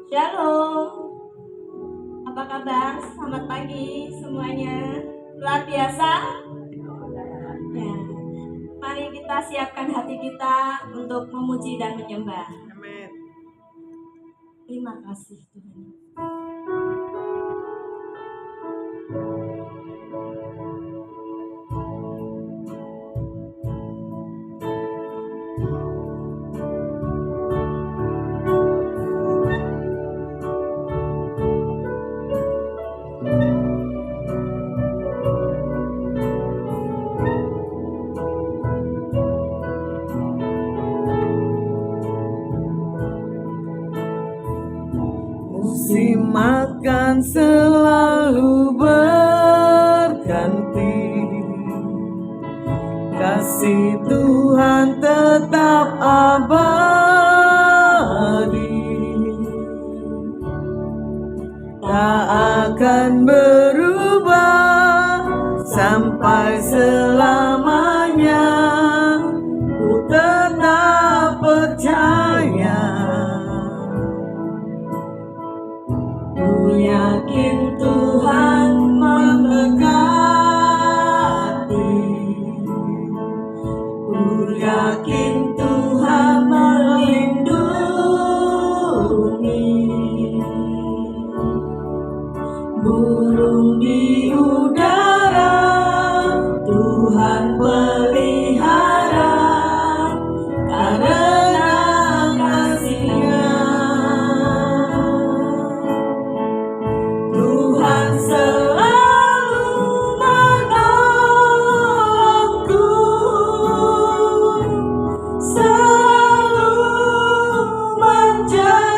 Shalom, apa kabar? Selamat pagi semuanya. Luar biasa. Ya, mari kita siapkan hati kita untuk memuji dan menyembah. Amin. Terima kasih Tuhan. Musim makan selalu berganti, kasih Tuhan tetap abadi, tak akan berubah sampai selamanya. Ku tetap percaya, ku yakin Tuhan memberkati, ku yakin Tuhan melindungi. Burung di udara Tuhan pelihara, karena kasih-Nya. Tuhan selalu menolongku, selalu menjagaku,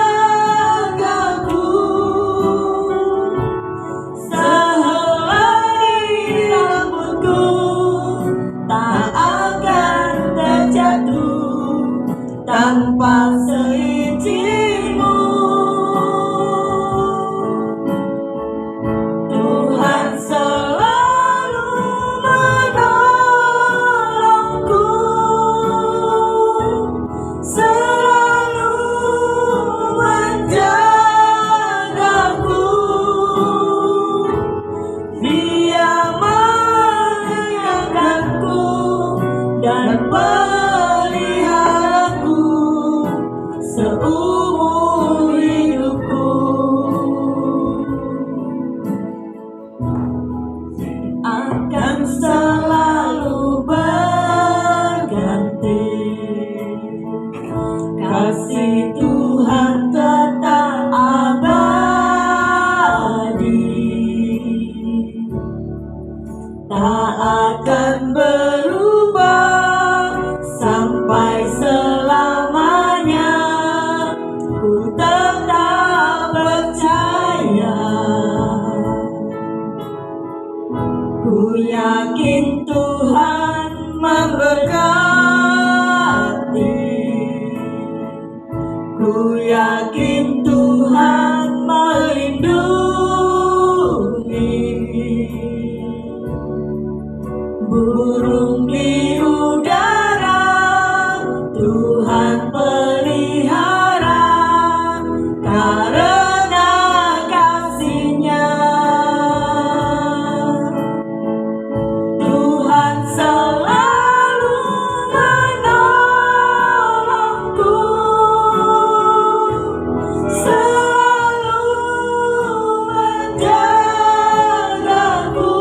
sehelai rambutku tak akan terjatuh tanpa seizin-Mu. Tuhan selalu menolongku, selalu menjagaku. Dia mengingatku dan peliharaku seumur hidupku. Akan selalu berganti, kasih Tuhan tetap abadi, tak akan berubah sampai selamanya. Ku tetap percaya, ku yakin Tuhan memberkati, ku yakin Tuhan melindungi. Burung di udara Tuhan pelihara, karena kasih-Nya. Tuhan selalu menolongku, selalu menjagaku,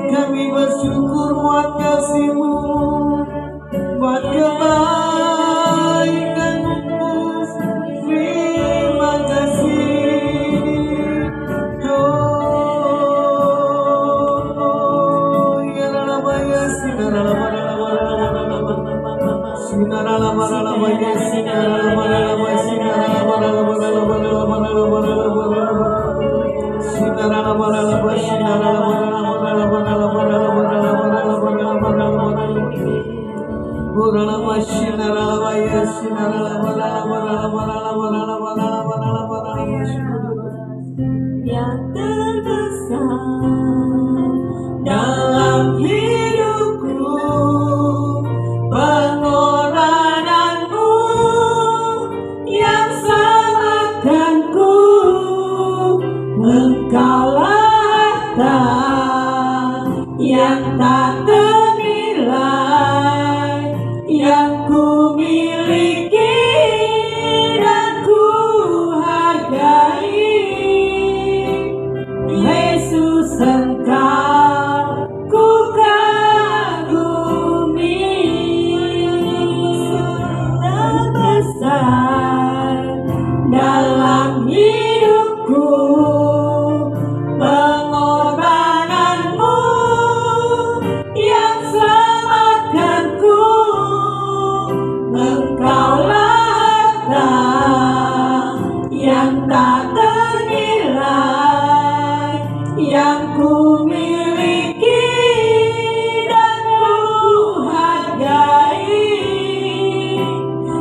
Kami bersyukur buat kasih-Mu, buat kebaikan-Mu. Terima kasih. Oh, ya Rabaya Yang terbesar dalam hidupku, pengorbananmu yang selamatkanku. Engkaulah harta yang tak ternilai, yang ku miliki dan ku hargai. Yesus, Engkau ku kagumi. Terbesar dalam hidupku, pengorbananmu yang selamatkanku. Engkaulah harta yang tak ternilai, yang ku miliki dan ku hargai.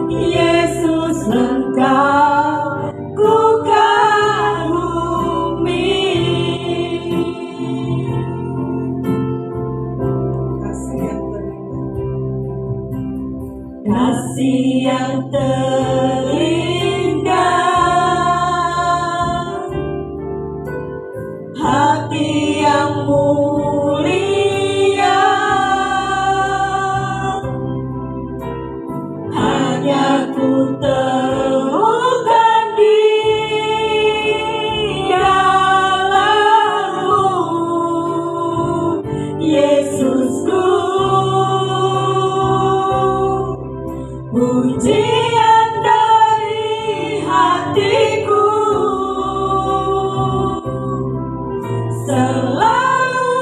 Yesus, Engkau ku kagumi. Kasih yang terindah, hati yang mulia, hanya ku temukan di dalam-Mu, Yesusku. Pujian dari hatiku selalu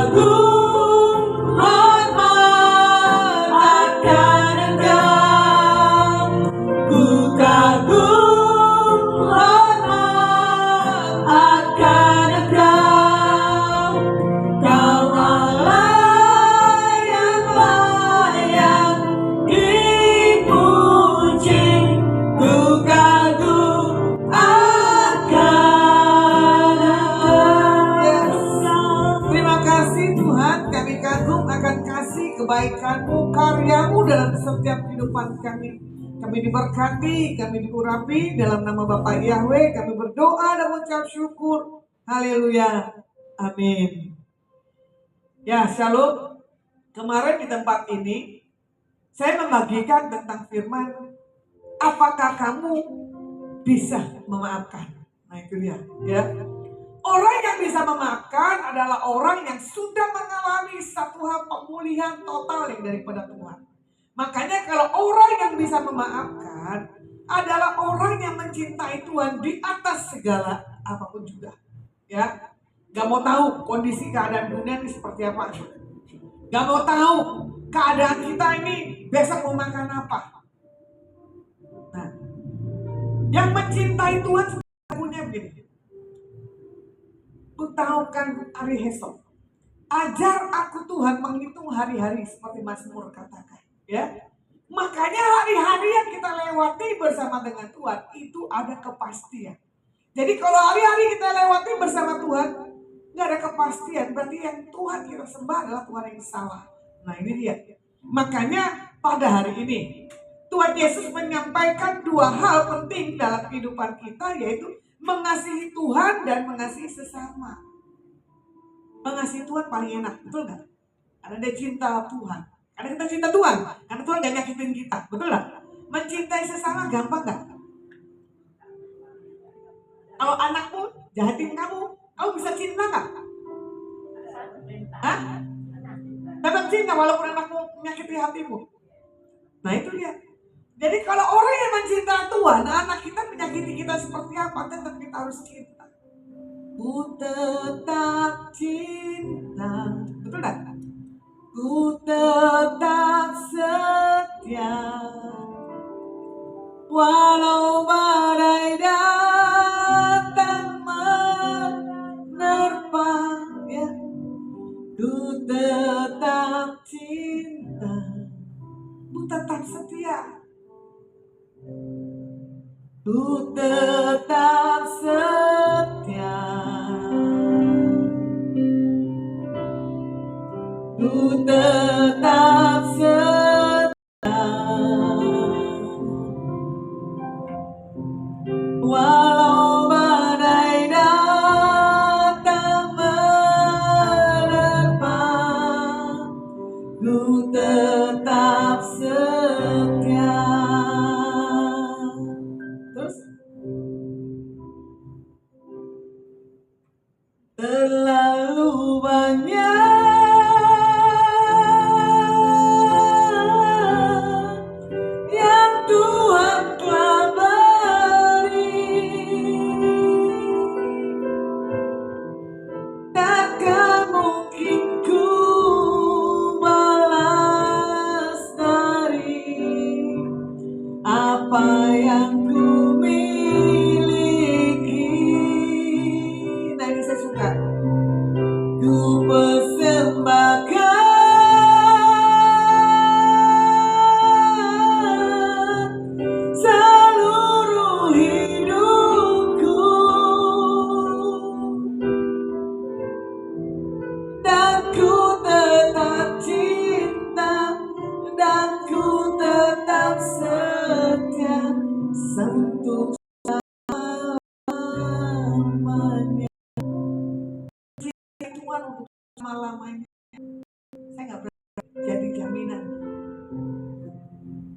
kagum hormat akan Engkau. Ku kagum hormat akan Engkau. Kau Allah yang layak dipuji. Ku kagum akan Engkau. Terima kasih Tuhan, kami kagum akan kasih kebaikan-Mu, karya-Mu dalam setiap kehidupan kami. Kami diberkati, kami diurapi dalam nama Bapa Yahweh. Kami berdoa dan mengucap syukur. Haleluya. Amin. Ya, shalom. Kemarin di tempat ini saya membagikan tentang firman, apakah kamu bisa memaafkan? Nah itu dia, ya. Orang yang bisa memaafkan adalah orang yang sudah mengalami satu hal pemulihan total yang daripada Tuhan. Makanya kalau orang yang bisa memaafkan adalah orang yang mencintai Tuhan di atas segala apapun juga, ya. Gak mau tahu kondisi keadaan dunia ini seperti apa. Gak mau tahu keadaan kita ini besok mau makan apa. Nah, yang mencintai Tuhan punya begini. Ku tahu kan hari esok. Ajar aku Tuhan menghitung hari-hari seperti Mazmur katakan. Ya, makanya hari-hari yang kita lewati bersama dengan Tuhan itu ada kepastian. Jadi kalau hari-hari kita lewati bersama Tuhan nggak ada kepastian, berarti yang Tuhan kita sembah adalah Tuhan yang salah. Nah ini dia. Makanya pada hari ini Tuhan Yesus menyampaikan dua hal penting dalam kehidupan kita, yaitu mengasihi Tuhan dan mengasihi sesama. Mengasihi Tuhan paling enak, betul nggak? Karena dia cinta Tuhan. Karena kita cinta Tuhan, karena Tuhan gak nyakitin kita, betul nggak? Mencintai sesama gampang nggak? Kalau anakmu jahatin kamu bisa cinta nggak? Hah? Tetap cinta walaupun anakmu menyakiti hatimu. Nah itu dia. Jadi kalau orang yang mencinta Tuhan, anak kita menyakiti kita seperti apa, tetap kita harus cinta. Ku tetap cinta, betul nggak? Ku tetap setia, walau badai datang menerpa, ya. Ku tetap cinta, ku tetap setia, ku tetap setia, ku tetap setia, walau badai datang menerpa, ku tetap setia. Terus terlalu banyak yang Tuhan telah beri, takkan mungkin ku balas dari apa yang ku miliki. Nah ini saya suka. Ku persembahkan seluruh hidupku, dan ku tetap cinta, dan ku tetap setia untuk selamanya. Tuhan untuk selama-lamanya. Saya nggak berani jadi jaminan.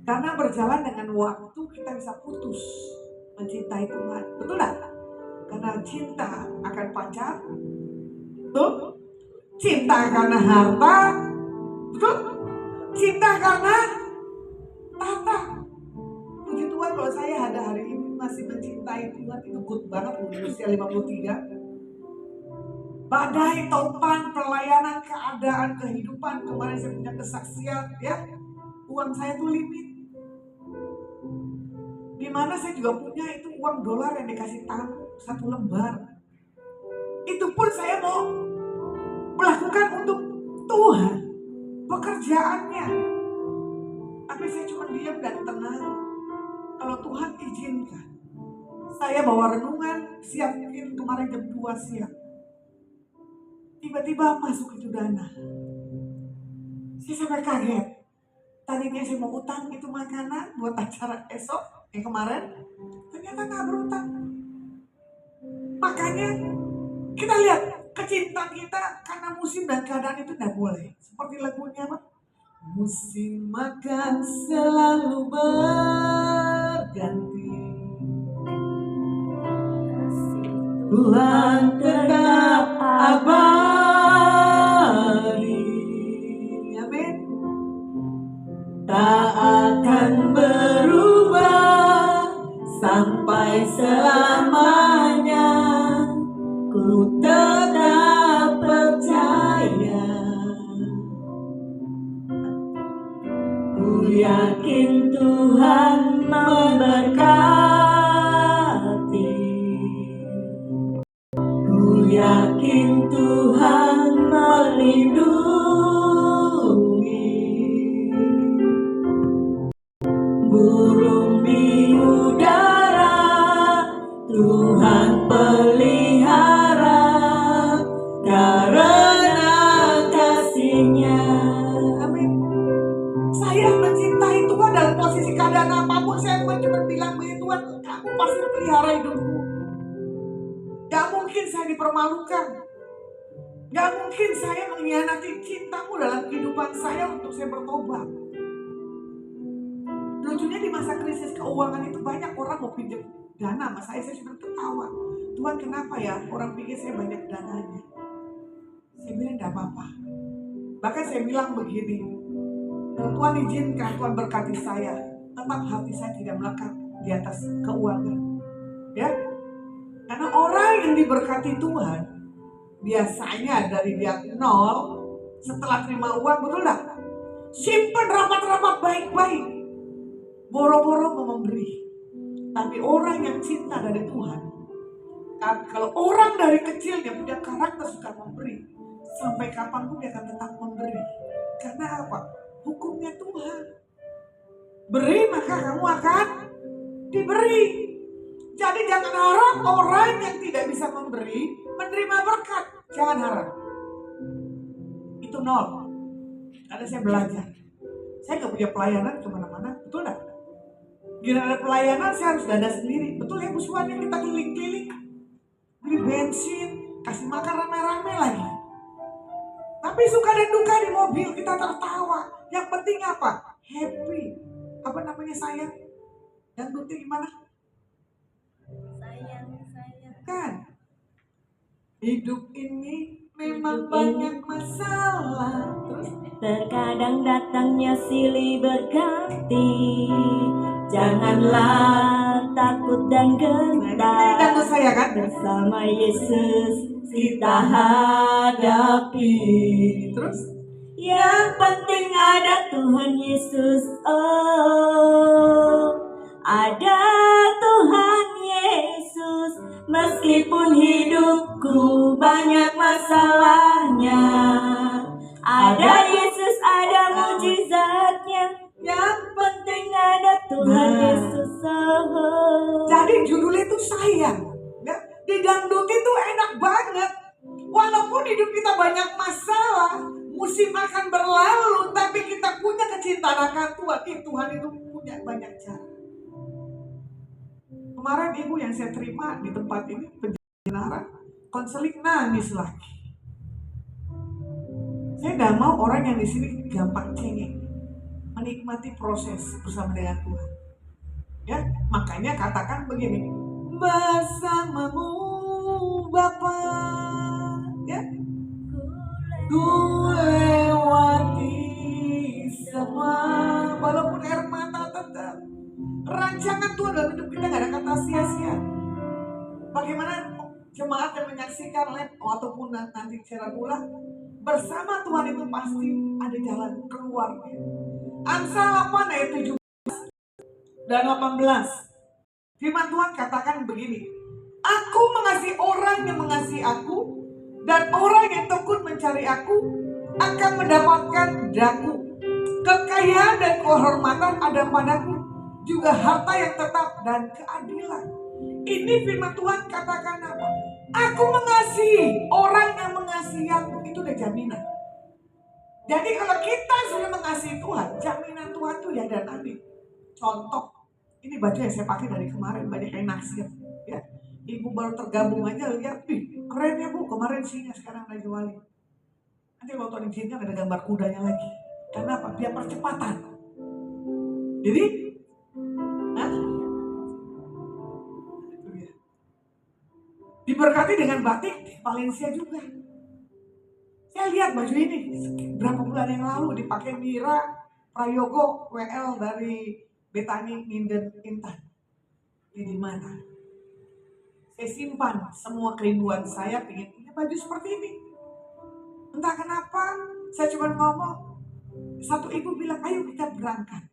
Karena berjalan dengan waktu kita bisa putus mencintai Tuhan. Betul nggak? Karena cinta akan pacar. Betul? Cinta karena harta. Betul? Cinta karena tahta. Puji Tuhan kalau saya ada hari ini masih mencintai Tuhan, itu good banget, usia 53. Badai, topan, pelayanan, keadaan, kehidupan. Kemarin saya punya kesaksian, ya. Uang saya tuh limit. Dimana saya juga punya itu uang dolar yang dikasih tamu 1 lembar. Itu pun saya mau melakukan untuk Tuhan, pekerjaannya. Tapi saya cuma diam dan tenang. Kalau Tuhan izinkan, saya bawa renungan siap, mungkin kemarin jam 2 siang. Tiba-tiba masuk itu dana. Saya sampai kaget. Tadinya saya mau utang itu makanan buat acara esok yang kemarin, ternyata nggak berutang. Makanya kita lihat kecintaan kita karena musim dan keadaan itu tidak boleh. Seperti lagunya apa? Musim makan selalu berganti, Tuhan tetap abadi. Amin. Tak akan berubah sampai selamanya. Ku tetap percaya. Ku yakin Tuhan memberkati. Ku yakin Tuhan melindungi. Burung di udara Tuhan pelihara karena kasih-Nya. Amin. Saya mencintai Tuhan dalam posisi keadaan apapun. Saya cuma bilang begini, Tuhan, kamu pasti pelihara hidupku. Gak mungkin saya dipermalukan. Gak mungkin saya mengkhianati cintamu dalam kehidupan saya untuk saya bertobat. Lucunya di masa krisis keuangan itu banyak orang mau pinjam dana sama saya cuma ketawa. Tuhan, kenapa ya orang pikir saya banyak dananya? Saya bilang gak apa-apa. Bahkan saya bilang begini, kalau Tuhan izinkan, Tuhan berkati saya, tetap hati saya tidak melekat di atas keuangan. Ya, karena orang yang diberkati Tuhan biasanya dari dia nol, setelah terima uang, betul gak? Simpen rapat-rapat baik-baik, boro-boro mau memberi. Tapi orang yang cinta dari Tuhan, kalau orang dari kecilnya punya karakter suka memberi, sampai kapanpun dia akan tetap memberi. Karena apa? Hukumnya Tuhan. Beri maka kamu akan diberi. Jadi jangan harap orang yang tidak bisa memberi menerima berkat. Jangan harap. Itu nol. Karena saya belajar. Saya gak punya pelayanan kemana-mana, betul gak? Gila ada pelayanan saya harus dada sendiri. Betul ya, musuhannya kita keliling-keliling, beli bensin, kasih makan rame-rame lagi. Tapi suka dan duka di mobil kita tertawa. Yang penting apa? Happy. Apa namanya, sayang? Dan duti gimana? sayang Kan? Hidup ini memang banyak masalah. Terus terkadang datangnya silih berganti. Janganlah takut dan gentar. dan saya kan Bersama Yesus kita hadapi. Terus Yang penting ada Tuhan Yesus. Oh, ada Tuhan Yesus. Meskipun hidupku banyak masalahnya, ada Yesus, ada mujizatnya. Yang penting ada Tuhan Yesus. Oh. jadi judulnya itu sayang. Ya, didangdut itu enak banget. Walaupun hidup kita banyak masalah, musim akan berlalu, tapi kita punya kecintaan akan Tuhan. Tuhan itu punya banyak cara. Kemarin ibu yang saya terima di tempat ini, penjelasan konseling, nangis lagi. Saya gak mau orang yang di sini gampang cengeng, menikmati proses bersama dengan Tuhan. Ya, makanya katakan begini, bersamamu Bapa, ya, ku lewati semua, walaupun air mata tetap. Rancangan Tuhan dalam hidup kita gak ada kata sia-sia. Bagaimana jemaat yang menyaksikan live ataupun nanti Cicera Mula, bersama Tuhan itu pasti ada jalan keluarnya. Amsal 8 ayat 17 dan 18. Firman Tuhan katakan begini, aku mengasihi orang yang mengasihi aku, dan orang yang tekun mencari aku akan mendapatkan daku. Kekayaan dan kehormatan ada padaku, juga harta yang tetap dan keadilan. Ini firman Tuhan katakan apa? Aku mengasihi orang yang mengasihi aku, itu udah jaminan. Jadi kalau kita sudah mengasihi Tuhan, jaminan Tuhan tuh ya dan amin. Contoh, ini baju yang saya pakai dari kemarin, banyak yang naksir. Ya, ibu baru tergabung aja lihat, keren ya bu, kemarin singa sekarang Raja Wali. Nanti kalau nonton jinnya ada gambar kudanya lagi. Karena apa? Biar percepatan. Jadi, diberkati dengan batik di Valencia juga. Saya lihat baju ini berapa bulan yang lalu dipakai Mira Prayogo WL dari Betani Minden Intan. Ini di mana? Saya simpan semua kerinduan saya pengen punya baju seperti ini. Entah kenapa saya cuma ngomong, satu ibu bilang ayo kita berangkat.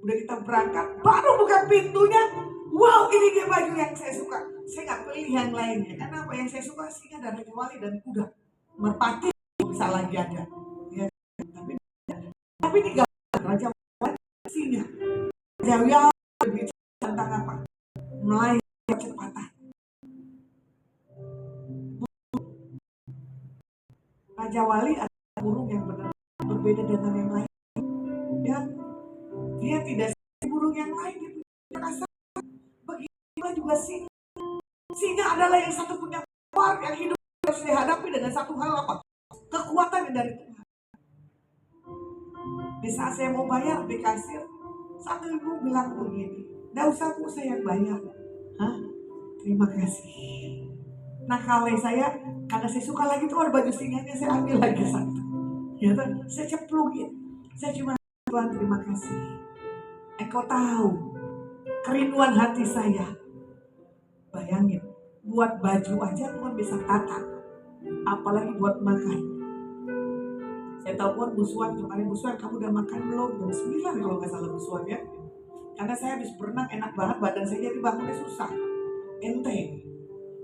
Udah kita berangkat, baru buka pintunya, wow ini dia baju yang saya suka. Saya nggak pilih yang lainnya, karena apa yang saya suka singa dan Raja Wali dan kuda. Merpati bisa lagi ada, ya. Tapi ini gambar Raja Wali singa. Raja Wali berbicara tentang apa? Melayani kecepatan. Raja Wali adalah burung yang benar berbeda dengan yang lain. Ya, dia tidak seperti burung yang lain, dia punya rasa. Begitu juga singa. Singa adalah yang satu punya power yang hidup harus dihadapi dengan satu hal apa? Kekuatan yang dari Tuhan. Di saat saya mau bayar di kasir, satu ibu bilang begini, "Nggak usah bu, saya yang bayar." Hah? Terima kasih. Nah kalau saya, karena saya suka lagi tuh ada baju singanya, saya ambil lagi satu. Ya kan? Saya ceplugin. Saya cuma, Tuhan terima kasih. Engkau tahu kerinduan hati saya. Bayangin, buat baju aja Tuhan bisa tata, apalagi buat makan. Saya telepon Busuan, kemarin Busuan kamu udah makan belum? Jam 9 kalau nggak salah Busuan ya. Karena saya habis berenang enak banget, badan saya jadi bangunnya susah. Enteng.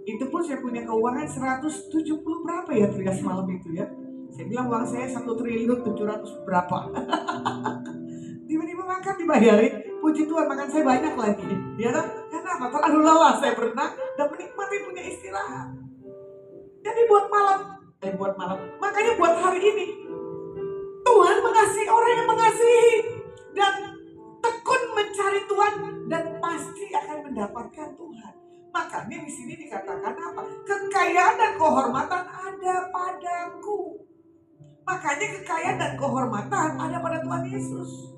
Itu pun saya punya keuangan 170 berapa ya trias malam itu ya. Saya bilang uang saya 1.700.000 berapa. Tiba-tiba makan dibayarin, puji Tuhan makan saya banyak lagi. Ya kan? Karena apa? Terlalu lelah saya berenang dan menikmati punya istirahat. Jadi buat malam, makanya buat hari ini Tuhan mengasihi orang yang mengasihi dan tekun mencari Tuhan dan pasti akan mendapatkan Tuhan. Makanya di sini dikatakan apa? Kekayaan dan kehormatan ada padaku. Makanya kekayaan dan kehormatan ada pada Tuhan Yesus.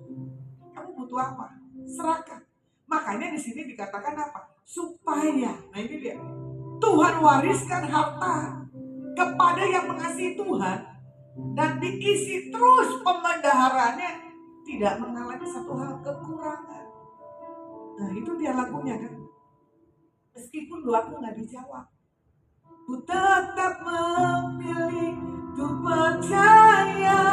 Kamu butuh apa? Serahkan. Makanya di sini dikatakan apa? Supaya, nah ini dia, Tuhan wariskan harta kepada yang mengasihi Tuhan dan diisi terus pemeliharanya, tidak mengalami satu hal kekurangan. Nah itu dia lagunya kan. Meskipun doaku nggak dijawab, ku tetap memilih untuk percaya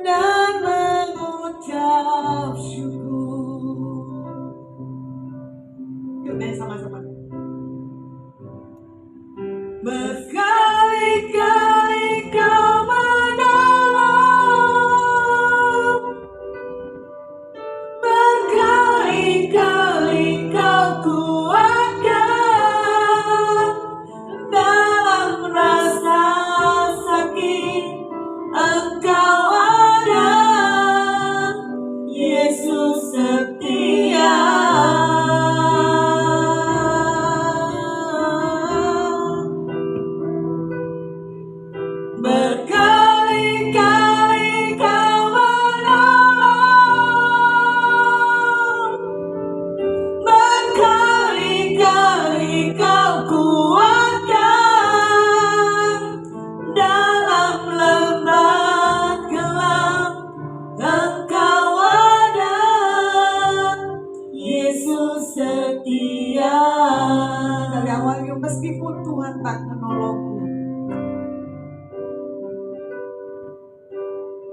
dan mengucap syukur. Yuk nyanyi sama-sama. Berkali-kali kau menolong, berkali-kali kau kuatkan dalam rasa sakit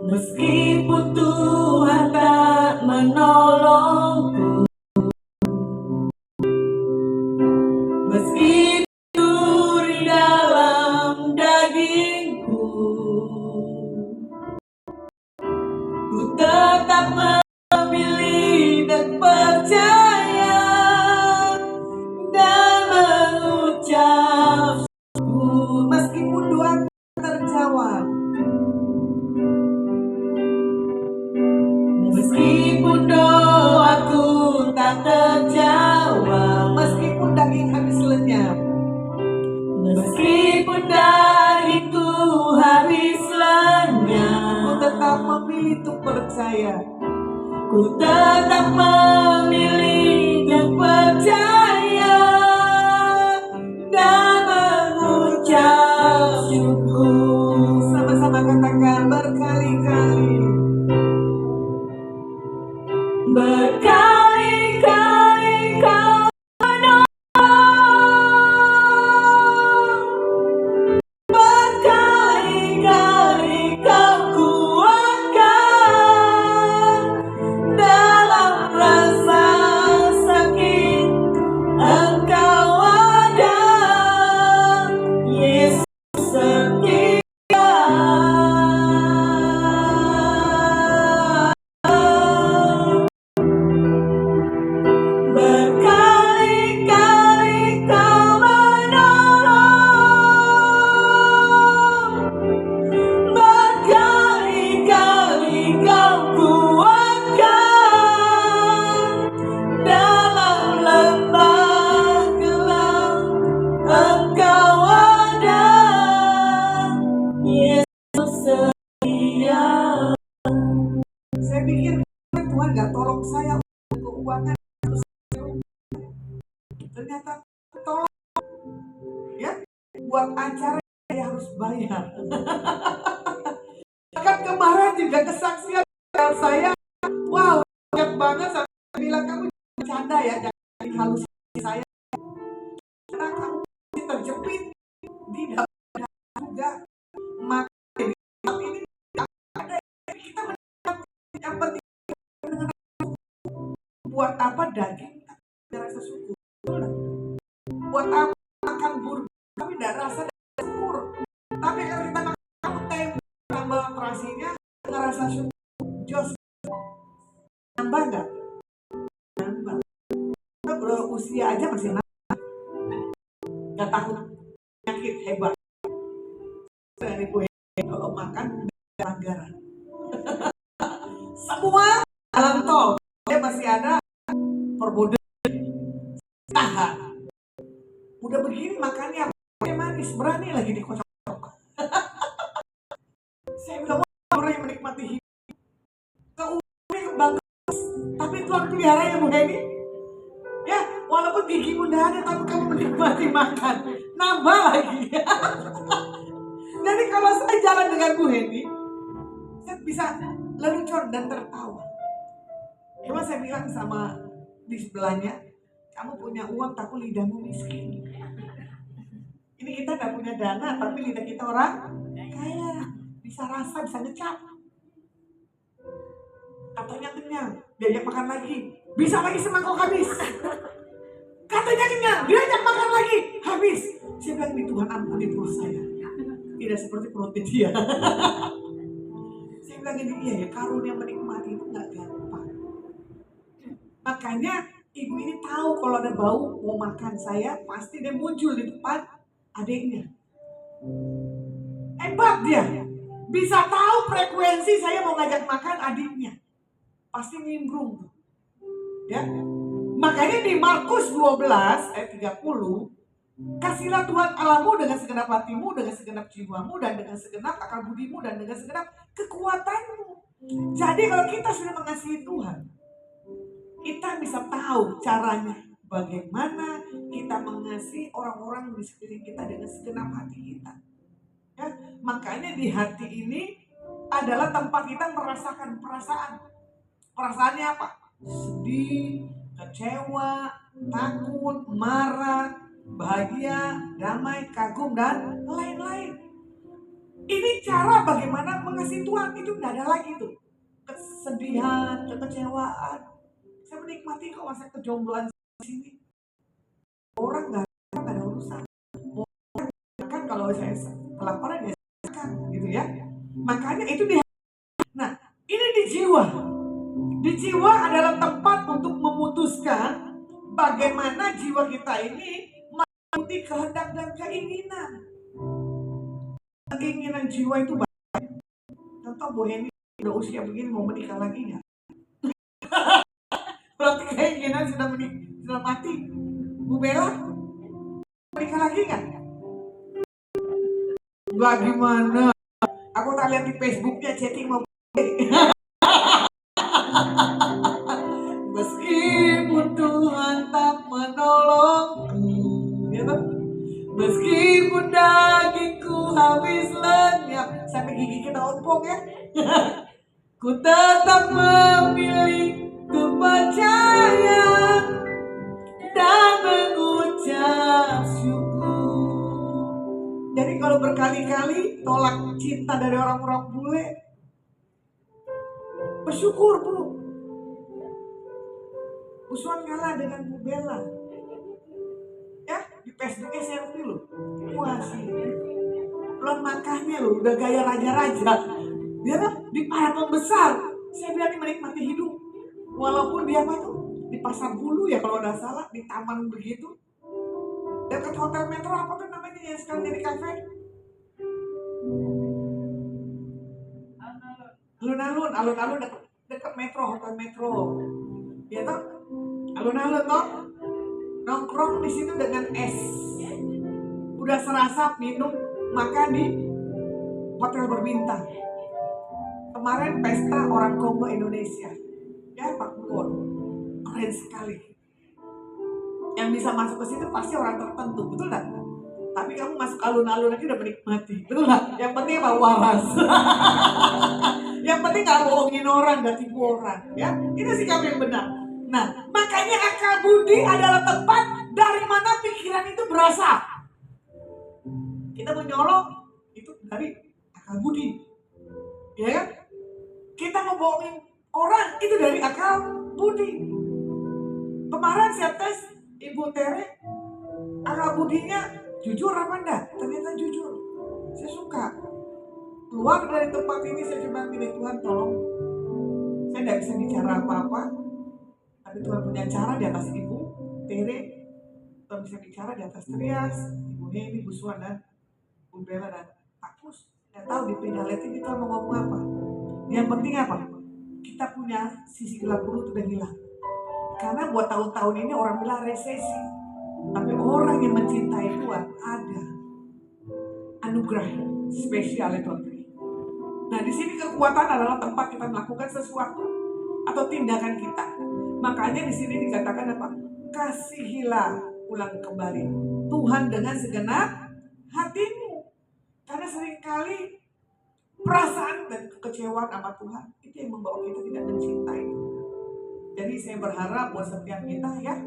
Meskipun Tuhan tak menolongku, meski duri dalam dagingku, ku tetap memilih dan percaya dan mengucap syukur. Meskipun doa terjawab, meskipun doaku tak terjawab, meskipun daging habis lenyap, meskipun dagingku habis ku lenyap, tetap memilih untuk percaya. ku tetap memilih dan percaya dan mengucap syukur. Sama-sama katakan berkali-kali. Berkali-kali kau menolong, berkali-kali kau kuatkan dalam rasa sakit. Engkau ada, Yesus setia. Berkali-kali kau menolong, berkali-kali kau kuatkan dalam lembah gelap. Engkau ada, Yesus setia. Saya pikir Tuhan gak tolong saya untuk keuangan, ternyata tolong ya, buat acara saya harus bayar. Kan kemarin juga kesaksian saya, wow banyak banget. Saya bilang kamu bercanda ya, jangan halusinasi saya. Karena kamu terjepit di dalam juga, maka ini ada kita yang penting buat apa daging tapi rasa syukur. Buat apa makan burger tapi tidak rasa syukur. Tapi kalau kita makan tempe tambah terasinya ngerasa syukur, jos nambah nggak? Nambah. Kita berusia aja masih nambah. Nggak takut penyakit hebat. Dari gue kalau makan anggaran. Semua jalan tol dia masih ada perbodohan. Tahan. Udah begini makannya manis, berani lagi dikocok. Saya bilang orang yang menikmati hidup. Keumumnya bagus, tapi Tuhan pelihara ya Bu Heni. Ya, walaupun gigimu udah ada, tapi kamu menikmati makan, nambah lagi. Jadi kalau saya jalan dengan Bu Heni, saya bisa lelucon dan tertawa. Emang saya bilang sama di sebelahnya, kamu punya uang tapi lidahmu miskin. Ini kita gak punya dana tapi lidah kita orang kaya, bisa rasa, bisa ngecap. Katanya kenyang, diajak makan lagi, bisa lagi semangkok habis. Katanya kenyang, diajak makan lagi, habis. Saya bilang, ini Tuhan ampuni perut saya, tidak seperti perutnya dia. Saya bilang ini, iya ya, karunia menikmati itu gak gampang. Makanya ibu ini tahu kalau ada bau mau makan saya, pasti dia muncul di depan adiknya. Hebat dia, bisa tahu frekuensi saya mau ngajak makan adiknya, pasti nimbrung. Ya, makanya di Markus 12 ayat 30, kasihlah Tuhan Allahmu dengan segenap hatimu, dengan segenap jiwamu, dan dengan segenap akal budimu, dan dengan segenap kekuatanmu. Jadi kalau kita sudah mengasihi Tuhan, kita bisa tahu caranya bagaimana kita mengasihi orang-orang di sekeliling kita dengan segenap hati kita. Ya, makanya di hati ini adalah tempat kita merasakan perasaan. Perasaannya apa? Sedih, kecewa, takut, marah, bahagia, damai, kagum, dan lain-lain. Ini cara bagaimana mengasihi Tuhan. Itu nggak ada lagi tuh kesedihan, kekecewaan. Saya menikmati kok masa kejombloan di sini. Orang nggak ada urusan. Kan kalau saya kelaparan ya kan gitu ya. Makanya itu di. Nah, ini di jiwa. Di jiwa adalah tempat untuk memutuskan bagaimana jiwa kita ini mengikuti kehendak dan keinginan. Keinginan jiwa itu banyak. Contoh Bu Heni udah usia begini mau menikah lagi nggak? Berarti keinginan sudah mati. Bu Bella menikah lagi nggak? Nggak gimana? Aku tak lihat di Facebooknya chatting mau. Meskipun Tuhan tak menolongku, ya kan? Meskipun dagingku habis lenyap, sampai gigi kita ompong ya. Ku tetap memilih, ku percaya dan mengucap syukur. Jadi kalau berkali-kali tolak cinta dari orang-orang bule, bersyukur Bu. Bu Suan kalah dengan Bu Bella. Ya, di Facebooknya selfie loh. Wah sih. Belum makanya loh, udah gaya raja-raja. Dia kan di para pembesar. Saya berani menikmati hidup. Walaupun dia apa tuh? Di pasar bulu ya kalau udah salah, di taman begitu. Dekat hotel Metro apa tuh namanya yang sekarang jadi kafe? Alun-alun dekat Metro, hotel Metro. Ya toh? Alun-alun toh? Nongkrong di situ dengan es. Udah serasa minum makan di hotel berbintang. Kemarin pesta orang Kongo Indonesia. Ya Pak Kulon. Keren sekali. Yang bisa masuk ke situ pasti orang tertentu, betul nggak? Tapi kamu masuk alun-alun aja udah menikmati, betul nggak? Yang penting apa? Waras. Yang penting nggak bohongin orang, nggak tipu orang, ya. Itu sikap yang benar. Nah, makanya akal budi adalah tempat dari mana pikiran itu berasal. Kita mau nyolong itu dari akal budi, ya kan? Kita mau bohongin orang itu dari akal budi. Kemarin saya tes Ibu Tere, akal budinya jujur apa enggak? Ternyata jujur. Saya suka. Keluar dari tempat ini saya cuma pilih Tuhan tolong. Saya tidak bisa bicara apa-apa, tapi Tuhan punya cara di atas Ibu Tere. Tuhan bisa bicara di atas Trias, Ibu Heni, Bu Suan dan Bu Bella dan Pak Pus. Tidak tahu di pedalet ini Tuhan mau ngomong apa. Yang penting apa? Kita punya sisi gelap dulu itu udah hilang. Karena buat tahun-tahun ini orang bilang resesi. Tapi orang yang mencintai Tuhan ada anugerah spesial itu. Nah di sini kekuatan adalah tempat kita melakukan sesuatu atau tindakan kita. Makanya di sini dikatakan apa? Kasihilah ulang kembali Tuhan dengan segenap hatimu. Karena seringkali perasaan dan kekecewaan sama Tuhan itu yang membawa kita tidak mencintai Tuhan. Jadi saya berharap buat setiap kita ya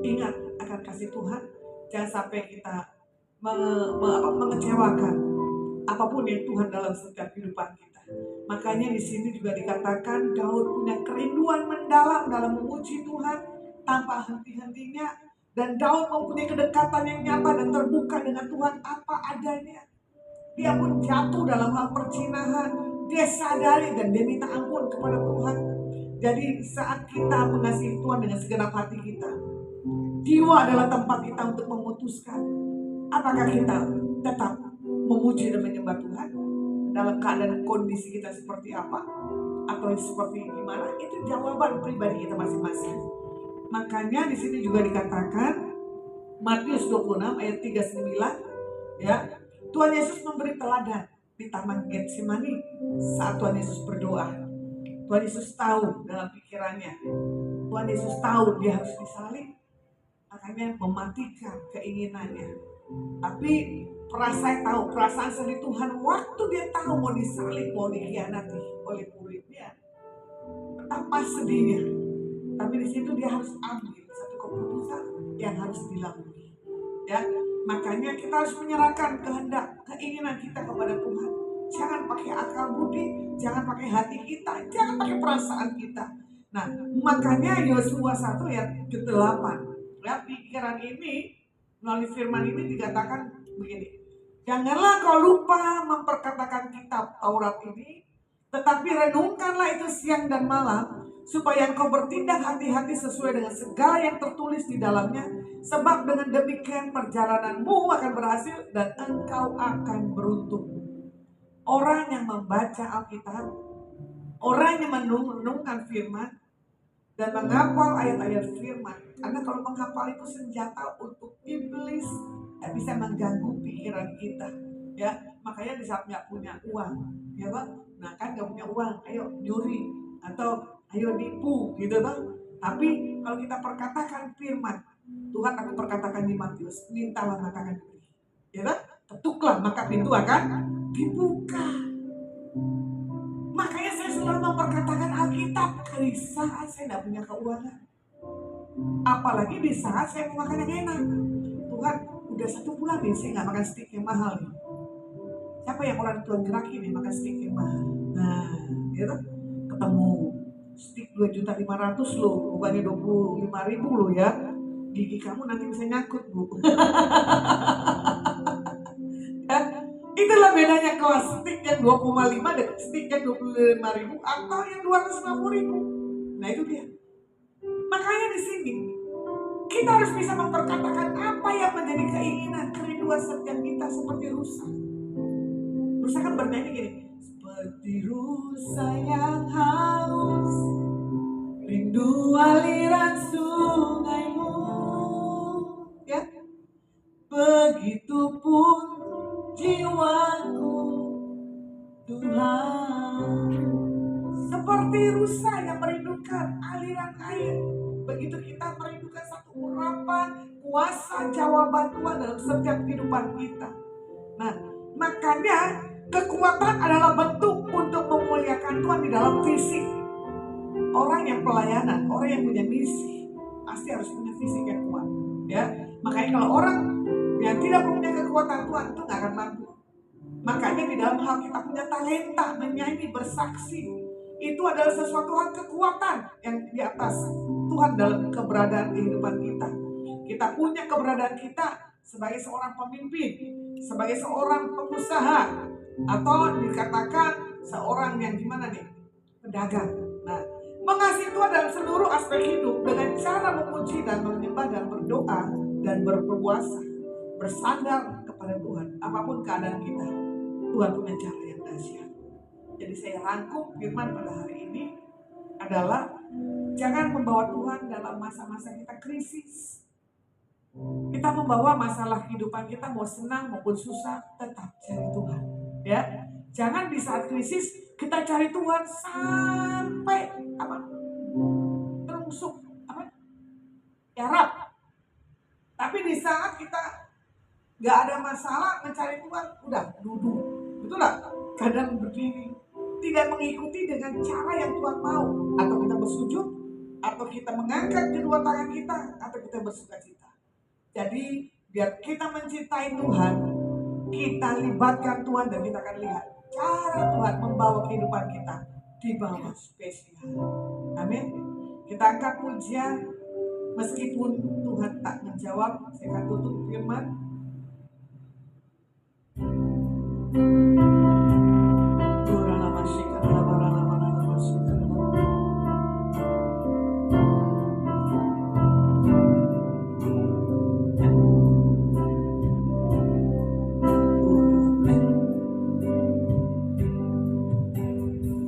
ingat akan kasih Tuhan. Jangan sampai kita mengecewakan apapun yang Tuhan dalam setiap kehidupan kita. Makanya di sini juga dikatakan Daud punya kerinduan mendalam dalam memuji Tuhan tanpa henti-hentinya. Dan Daud mempunyai kedekatan yang nyata dan terbuka dengan Tuhan apa adanya. Dia pun jatuh dalam hal perzinahan. Dia sadari dan dia minta ampun kepada Tuhan. Jadi saat kita mengasihi Tuhan dengan segenap hati kita, jiwa adalah tempat kita untuk memutuskan apakah kita tetap memuji dan menyembah Tuhan dalam keadaan kondisi kita seperti apa atau seperti gimana. Itu jawaban pribadi kita masing-masing. Makanya di sini juga dikatakan Matius 26 ayat 39 ya, Tuhan Yesus memberi teladan di Taman Getsemani saat Tuhan Yesus berdoa. Tuhan Yesus tahu dalam pikirannya, Tuhan Yesus tahu dia harus disalib, makanya mematikan keinginannya. Tapi perasaan sedih Tuhan waktu dia tahu mau disalib, mau dikhianati oleh muridnya, betapa sedihnya. Tapi di situ dia harus ambil satu keputusan yang harus dilalui. Ya, makanya kita harus menyerahkan kehendak, keinginan kita kepada Tuhan. Jangan pakai akal budi, jangan pakai hati kita, jangan pakai perasaan kita. Nah, makanya Yosua 1 ayat ke-8, ya, pikiran ini melalui firman ini dikatakan begini. Janganlah kau lupa memperkatakan kitab Taurat ini, tetapi renungkanlah itu siang dan malam, supaya engkau bertindak hati-hati sesuai dengan segala yang tertulis di dalamnya. Sebab dengan demikian perjalananmu akan berhasil dan engkau akan beruntung. Orang yang membaca Alkitab, orang yang merenungkan firman, dan menghafal ayat-ayat firman. Karena kalau menghafal itu senjata untuk iblis yang bisa mengganggu pikiran kita. Ya, makanya di saat nggak punya uang, ya Pak. Nah kan nggak punya uang, ayo nyuri atau ayo nipu gitu Pak. Tapi kalau kita perkatakan firman, Tuhan aku perkatakan di Matius, mintalah maka akan diberi. Ya Pak, ketuklah maka pintu akan dibuka. Makanya saya selalu memperkatakan Alkitab di saat saya tidak punya keuangan. Apalagi di saat saya mau makan yang enak. Tuhan, udah 1 bulan nih saya nggak makan steak yang mahal nih. Siapa yang orang tua gerakin nih makan steak yang mahal? Nah, gitu. Ketemu steak 2.500.000 loh, bukannya 25.000 loh ya. Gigi kamu nanti bisa nyangkut Bu. Itulah bedanya kelas stick yang 2,5 dan stick yang 25.000 atau yang 250.000. Nah itu dia. Makanya di sini kita harus bisa memperkatakan apa yang menjadi keinginan, kerinduan setiap kita seperti rusa. Rusa kan bernyanyi gini, seperti rusa yang haus, rindu aliran sungaimu. Ya, begitupun jiwaku Tuhan, seperti rusa yang merindukan aliran air. Begitu kita merindukan satu urapan kuasa jawaban Tuhan dalam setiap kehidupan kita. Nah, makanya kekuatan adalah bentuk untuk memuliakan Tuhan di dalam fisik. Orang yang pelayanan, orang yang punya misi pasti harus punya fisik yang kuat. Ya, makanya kalau orang yang tidak punya kekuatan Tuhan itu gak akan mampu. Makanya di dalam hal kita punya talenta, menyanyi, bersaksi, itu adalah sesuatu hal kekuatan yang di atas Tuhan dalam keberadaan kehidupan kita. Kita punya keberadaan kita sebagai seorang pemimpin, sebagai seorang pengusaha, atau dikatakan seorang yang gimana nih? Pedagang. Nah, mengasihi Tuhan dalam seluruh aspek hidup dengan cara memuji dan menyembah dan berdoa dan berpuasa, bersandar kepada Tuhan apapun keadaan kita. Tuhan punya cara yang dahsyat. Jadi saya rangkum firman pada hari ini adalah jangan membawa Tuhan dalam masa-masa kita krisis. Kita membawa masalah kehidupan kita mau senang maupun susah, tetap cari Tuhan. Ya, jangan di saat krisis kita cari Tuhan sampai terusuk tiarap. Tapi di saat kita nggak ada masalah mencari Tuhan, udah duduk, betul nggak? Kadang berdiri, tidak mengikuti dengan cara yang Tuhan mau. Atau kita bersujud, atau kita mengangkat kedua tangan kita, atau kita bersukacita. Jadi biar kita mencintai Tuhan, kita libatkan Tuhan dan kita akan lihat cara Tuhan membawa kehidupan kita di bawah spesial. Amin. Kita angkat pujian meskipun Tuhan tak menjawab. Saya akan tutup firman.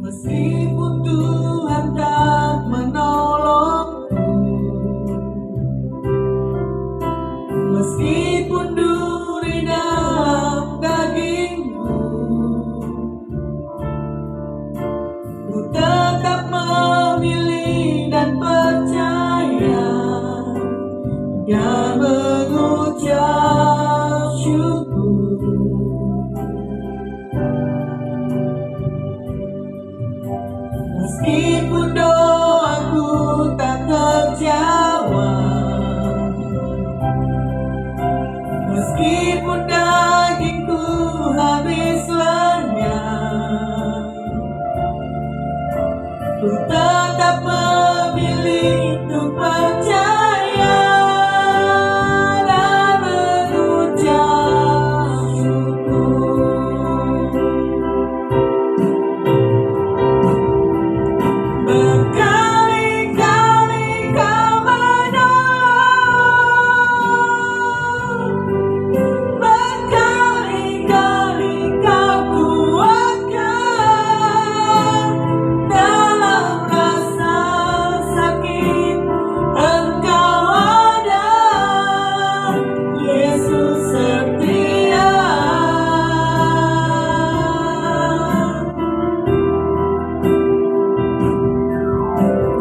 Meskipun Tuhan tak menolongku, meskipun duri dalam dagingku, ku tetap memilih dan percaya dan mengucap syukur. Meskipun doaku tak terjawab, meskipun dagingku habis lenyap, ku tetap memilih untuk percaya dan mengucap syukur. Berkali-kali kau menolong, berkali-kali kau kuatkan dalam rasa sakit. Engkau ada, Yesus setia.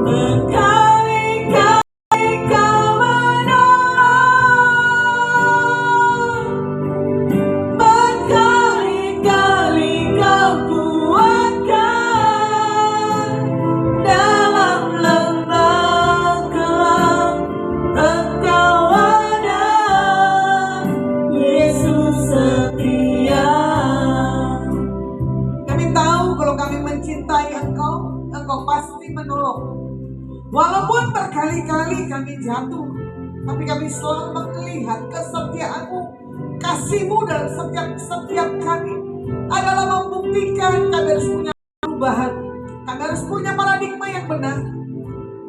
Berkali-kali kau menolong, berkali-kali kau kuatkan dalam lembah gelap. Engkau ada, Yesus setia. Kami tahu kalau kami mencintai Engkau, Engkau pasti menolong. Walaupun berkali-kali kami jatuh, tapi kami selalu melihat kesetiaan-Mu, kasih-Mu dalam setiap kami adalah membuktikan kami harus punya perubahan, kami harus punya paradigma yang benar.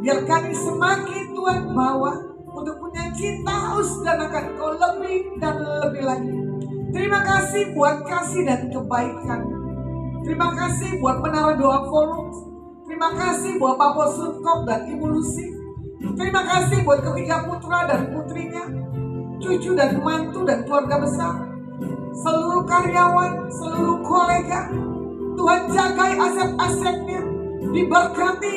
Biar kami semakin Tuhan bawa untuk punya cinta haus dan akan Kau lebih dan lebih lagi. Terima kasih buat kasih dan kebaikan. Terima kasih buat Menara Doa Forum. Terima kasih buat Pak Bos Sutkop dan Ibu Lucy. Terima kasih buat ketiga putra dan putrinya, cucu dan mantu dan keluarga besar, seluruh karyawan, seluruh kolega. Tuhan jagai aset-asetnya, diberkati,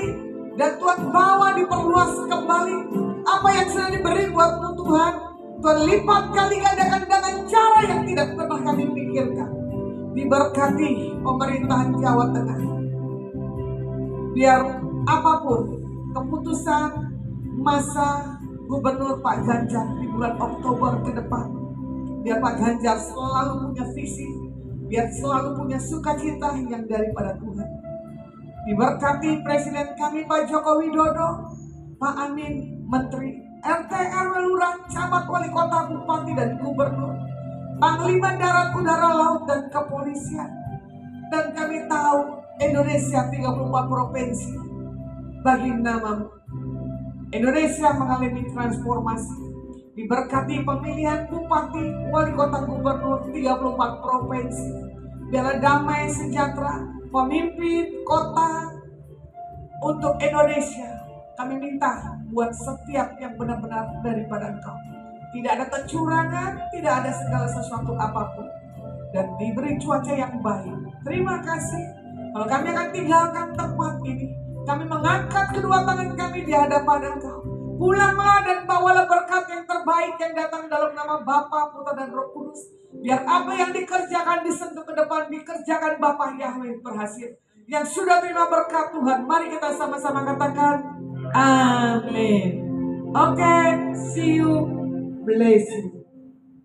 dan Tuhan bawa diperluas kembali. Apa yang sudah diberi buatmu Tuhan, Tuhan lipat kali gandakan dengan cara yang tidak pernah kami pikirkan. Diberkati pemerintahan Jawa Tengah. Biar apapun keputusan masa Gubernur Pak Ganjar di bulan Oktober ke depan, biar Pak Ganjar selalu punya visi, biar selalu punya sukacita yang daripada Tuhan. Diberkati Presiden kami Pak Joko Widodo, Pak Amin, Menteri, RT, RW, Lurah, Camat, Wali Kota, Bupati, dan Gubernur, Panglima Darat, Udara, Laut, dan Kepolisian. Dan kami tahu Indonesia 34 provinsi bagi namamu. Indonesia mengalami transformasi. Diberkati pemilihan bupati, wali kota, gubernur 34 provinsi. Biarlah damai sejahtera pemimpin kota untuk Indonesia. Kami minta buat setiap yang benar-benar daripada Engkau. Tidak ada kecurangan, tidak ada segala sesuatu apapun. Dan diberi cuaca yang baik. Terima kasih. Kalau kami akan tinggalkan tempat ini, kami mengangkat kedua tangan kami di hadapan Engkau. Pulanglah dan bawalah berkat yang terbaik yang datang dalam nama Bapa, Putra, dan Roh Kudus. Biar apa yang dikerjakan disentuh ke depan, dikerjakan Bapa Yahweh berhasil. Yang sudah terima berkat Tuhan, mari kita sama-sama katakan amin. Oke, see you, bless you.